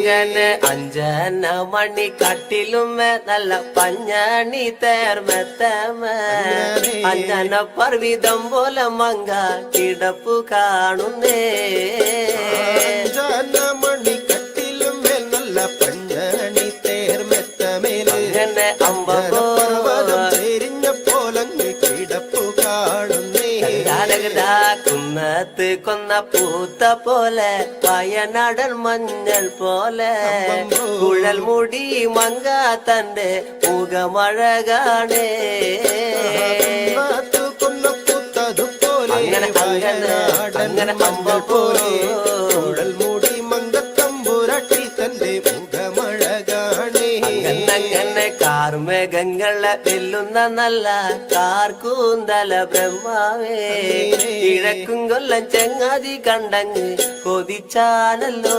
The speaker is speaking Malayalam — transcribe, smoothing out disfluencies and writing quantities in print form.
അങ്ങനെ അഞ്ചന മണി കട്ടിലുമേ നല്ല പഞ്ഞണി തേർമെത്തമേ അഞ്ചന പർവിതം പോലെ മങ്ക കിടപ്പു കാണുന്നേ മണി കട്ടിലുമേ നല്ല പഞ്ഞണി തേർമെത്തമേലെ അങ്ങനെ അമ്പോ ചെരിഞ്ഞ പോലങ്ങ് കിടപ്പു കാണുന്നേ കുന്നത്ത് കൊന്ന പൂത്ത പോലെ വയനാടൻ മഞ്ഞൾ പോലെ കുഴൽ മുടി മങ്ക തന്റെ മുഖമഴകാണേ കൊന്ന പൂത്തതുപോലെ അങ്ങനെ അമ്പ പോലെ കുഴൽ മുടി മങ്കത്തമ്പുരട്ടി തന്റെ മുഖമഴകാണേ അങ്ങനെ കാർമേഘങ്ങളെ വെല്ലുന്ന നല്ല കാർക്കൂന്തല ബ്രഹ്മാവേ കിഴക്കും കൊല്ലം ചെങ്ങാതി കണ്ടങ്ങ് കൊതിച്ചാലല്ലോ.